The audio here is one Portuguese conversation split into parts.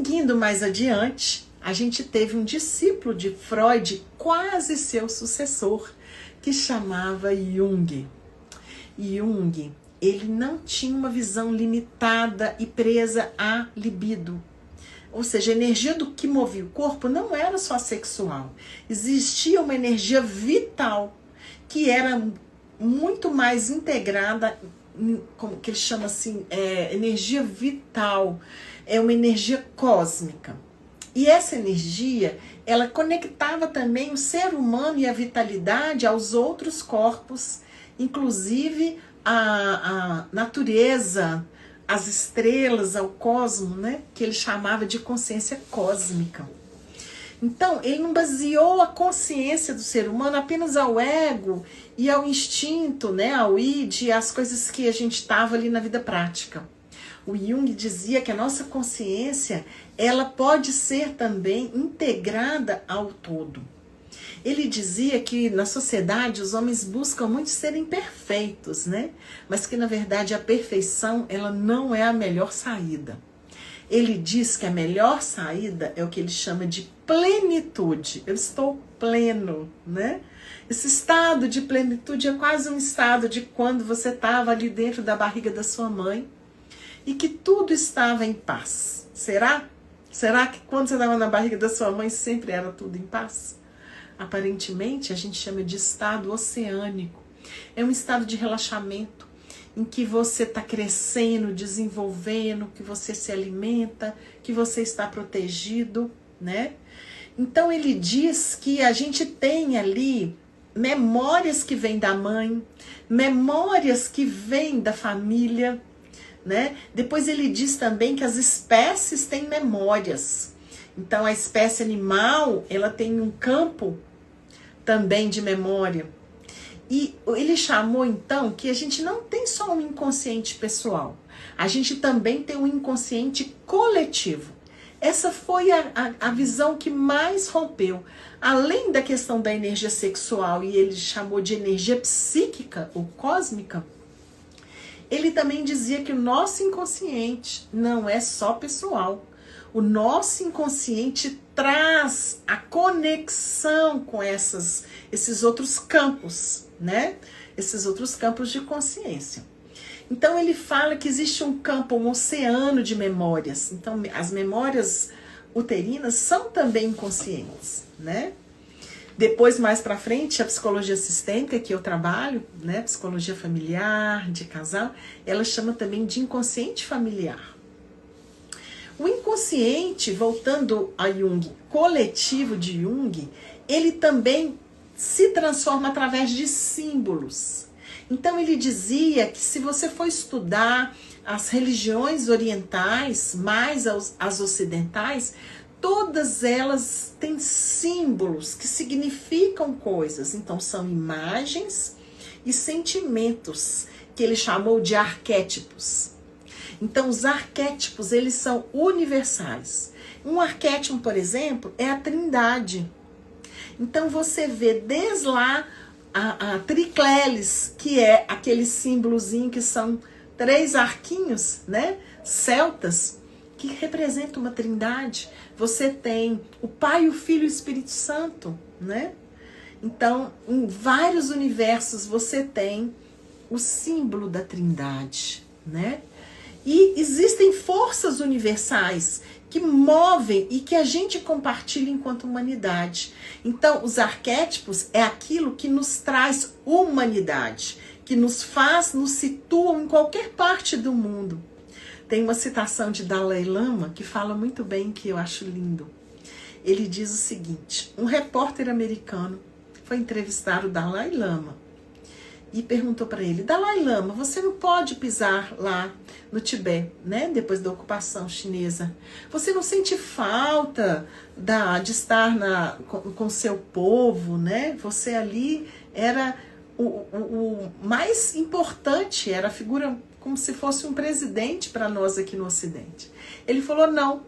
Seguindo mais adiante, a gente teve um discípulo de Freud, quase seu sucessor, que chamava Jung. Jung, ele não tinha uma visão limitada e presa à libido. Ou seja, a energia do que movia o corpo não era só sexual. Existia uma energia vital, que era muito mais integrada, como que ele chama assim, energia vital, é uma energia cósmica. E essa energia, ela conectava também o ser humano e a vitalidade aos outros corpos, inclusive a natureza, as estrelas, ao cosmo, né? Que ele chamava de consciência cósmica. Então, ele não baseou a consciência do ser humano apenas ao ego e ao instinto, né? Ao id, e às coisas que a gente estava ali na vida prática. O Jung dizia que a nossa consciência, ela pode ser também integrada ao todo. Ele dizia que na sociedade os homens buscam muito serem perfeitos, né? Mas que na verdade a perfeição, ela não é a melhor saída. Ele diz que a melhor saída é o que ele chama de plenitude. Eu estou pleno, né? Esse estado de plenitude é quase um estado de quando você estava ali dentro da barriga da sua mãe e que tudo estava em paz. Será? Será que quando você estava na barriga da sua mãe sempre era tudo em paz? Aparentemente, a gente chama de estado oceânico. É um estado de relaxamento, em que você está crescendo, desenvolvendo, que você se alimenta, que você está protegido, né? Então, ele diz que a gente tem ali memórias que vêm da mãe, memórias que vêm da família, né? Depois ele diz também que as espécies têm memórias. Então, a espécie animal, ela tem um campo também de memória. E ele chamou, então, que a gente não tem só um inconsciente pessoal. A gente também tem um inconsciente coletivo. Essa foi a visão que mais rompeu. Além da questão da energia sexual, e ele chamou de energia psíquica ou cósmica, ele também dizia que o nosso inconsciente não é só pessoal. O nosso inconsciente traz a conexão com esses outros campos, né? Esses outros campos de consciência. Então ele fala que existe um campo, um oceano de memórias. Então as memórias uterinas são também inconscientes, né? Depois, mais para frente, a psicologia sistêmica que eu trabalho, né? Psicologia familiar, de casal, ela chama também de inconsciente familiar. O inconsciente, voltando a Jung, coletivo de Jung, ele também se transforma através de símbolos. Então ele dizia que se você for estudar as religiões orientais, mais as ocidentais, todas elas têm símbolos que significam coisas. Então são imagens e sentimentos, que ele chamou de arquétipos. Então, os arquétipos, eles são universais. Um arquétipo, por exemplo, é a Trindade. Então, você vê desde lá a triclelis, que é aquele símbolozinho que são 3 arquinhos, né? Celtas, que representam uma trindade. Você tem o Pai, o Filho e o Espírito Santo, né? Então, em vários universos, você tem o símbolo da trindade, né? E existem forças universais que movem e que a gente compartilha enquanto humanidade. Então, os arquétipos é aquilo que nos traz humanidade, que nos situa em qualquer parte do mundo. Tem uma citação de Dalai Lama que fala muito bem, que eu acho lindo. Ele diz o seguinte: um repórter americano foi entrevistar o Dalai Lama e perguntou para ele: Dalai Lama, você não pode pisar lá no Tibete, né? Depois da ocupação chinesa. Você não sente falta de estar com o seu povo, né? Você ali era o mais importante, era a figura como se fosse um presidente para nós aqui no Ocidente. Ele falou: não,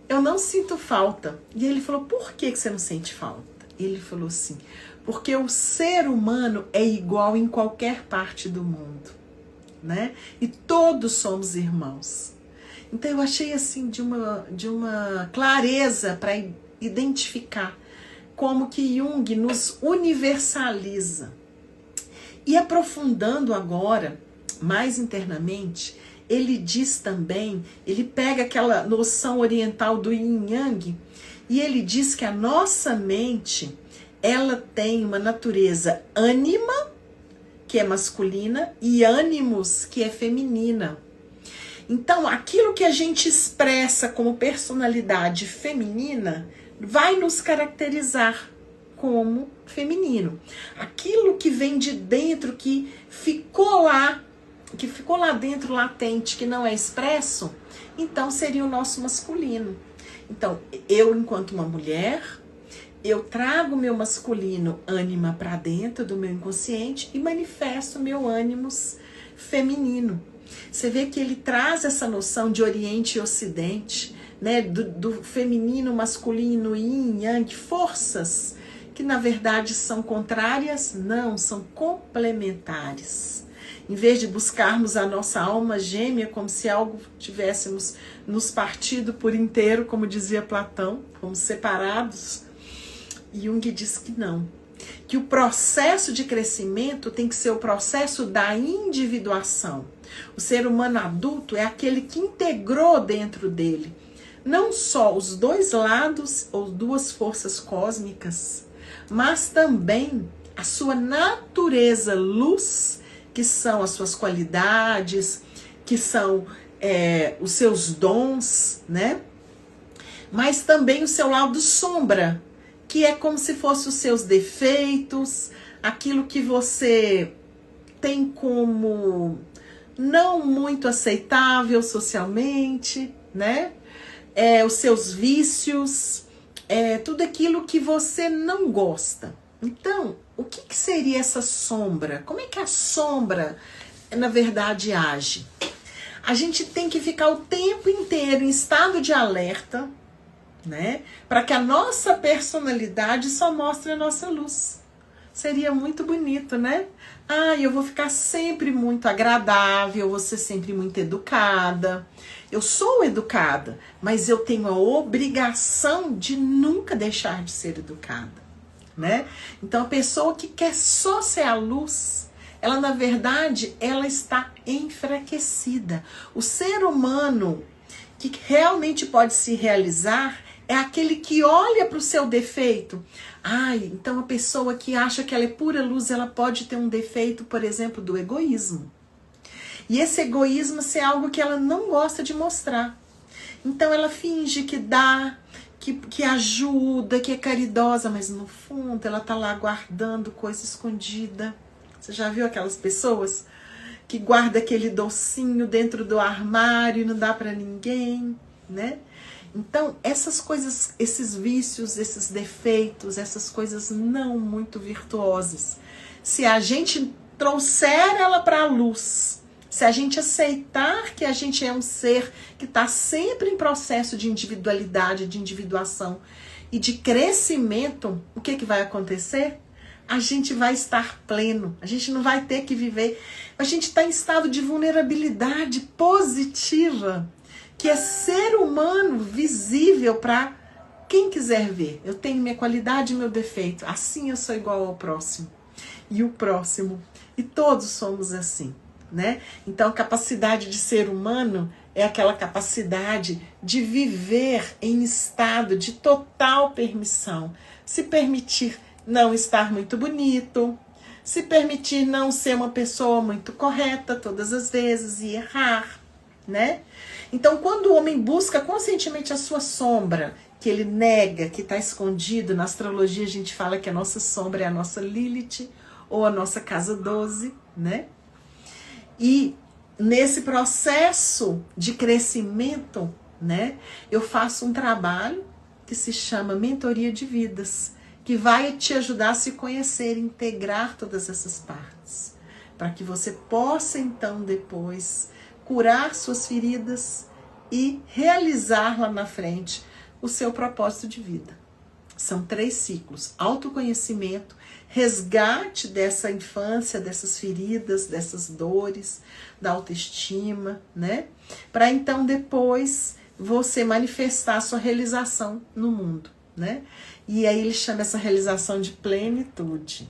eu não sinto falta. E ele falou: por que você não sente falta? Ele falou assim: porque o ser humano é igual em qualquer parte do mundo, né? E todos somos irmãos. Então eu achei assim de uma clareza para identificar como que Jung nos universaliza. E aprofundando agora, mais internamente, ele diz também, ele pega aquela noção oriental do Yin Yang e ele diz que a nossa mente, ela tem uma natureza ânima, que é masculina, e ânimos, que é feminina. Então, aquilo que a gente expressa como personalidade feminina vai nos caracterizar como feminino. Aquilo que vem de dentro, que ficou lá dentro latente, que não é expresso, então seria o nosso masculino. Então, eu, enquanto uma mulher, eu trago meu masculino ânima para dentro do meu inconsciente e manifesto meu ânimos feminino. Você vê que ele traz essa noção de Oriente e Ocidente, né, do feminino, masculino, yin, yang, forças que na verdade são contrárias, não, são complementares. Em vez de buscarmos a nossa alma gêmea como se algo tivéssemos nos partido por inteiro, como dizia Platão, como separados, Jung diz que não. Que o processo de crescimento tem que ser o processo da individuação. O ser humano adulto é aquele que integrou dentro dele não só os dois lados ou duas forças cósmicas, mas também a sua natureza luz, que são as suas qualidades, que são os seus dons, né? Mas também o seu lado sombra, que é como se fossem os seus defeitos, aquilo que você tem como não muito aceitável socialmente, né? Os seus vícios, tudo aquilo que você não gosta. Então, o que seria essa sombra? Como é que a sombra, na verdade, age? A gente tem que ficar o tempo inteiro em estado de alerta, né? Para que a nossa personalidade só mostre a nossa luz. Seria muito bonito, né? Eu vou ficar sempre muito agradável, eu vou ser sempre muito educada. Eu sou educada, mas eu tenho a obrigação de nunca deixar de ser educada, né? Então, a pessoa que quer só ser a luz, ela, na verdade, ela está enfraquecida. O ser humano que realmente pode se realizar é aquele que olha para o seu defeito. Então a pessoa que acha que ela é pura luz, ela pode ter um defeito, por exemplo, do egoísmo. E esse egoísmo é algo que ela não gosta de mostrar. Então ela finge que dá, que ajuda, que é caridosa, mas no fundo ela tá lá guardando coisa escondida. Você já viu aquelas pessoas que guardam aquele docinho dentro do armário e não dá para ninguém, né? Então, essas coisas, esses vícios, esses defeitos, essas coisas não muito virtuosas, se a gente trouxer ela para a luz, se a gente aceitar que a gente é um ser que está sempre em processo de individualidade, de individuação e de crescimento, o que vai acontecer? A gente vai estar pleno, a gente não vai ter que viver, a gente está em estado de vulnerabilidade positiva, que é ser humano visível para quem quiser ver. Eu tenho minha qualidade e meu defeito, assim eu sou igual ao próximo. E o próximo, e todos somos assim, né? Então a capacidade de ser humano é aquela capacidade de viver em estado de total permissão. Se permitir não estar muito bonito, se permitir não ser uma pessoa muito correta todas as vezes e errar, né? Então, quando o homem busca conscientemente a sua sombra, que ele nega, que está escondido, na astrologia a gente fala que a nossa sombra é a nossa Lilith, ou a nossa casa 12, né? E nesse processo de crescimento, né, eu faço um trabalho que se chama Mentoria de Vidas, que vai te ajudar a se conhecer, integrar todas essas partes, para que você possa, então, depois curar suas feridas e realizar lá na frente o seu propósito de vida. São 3 ciclos: autoconhecimento, resgate dessa infância, dessas feridas, dessas dores, da autoestima, né? Para então depois você manifestar a sua realização no mundo, né? E aí ele chama essa realização de plenitude.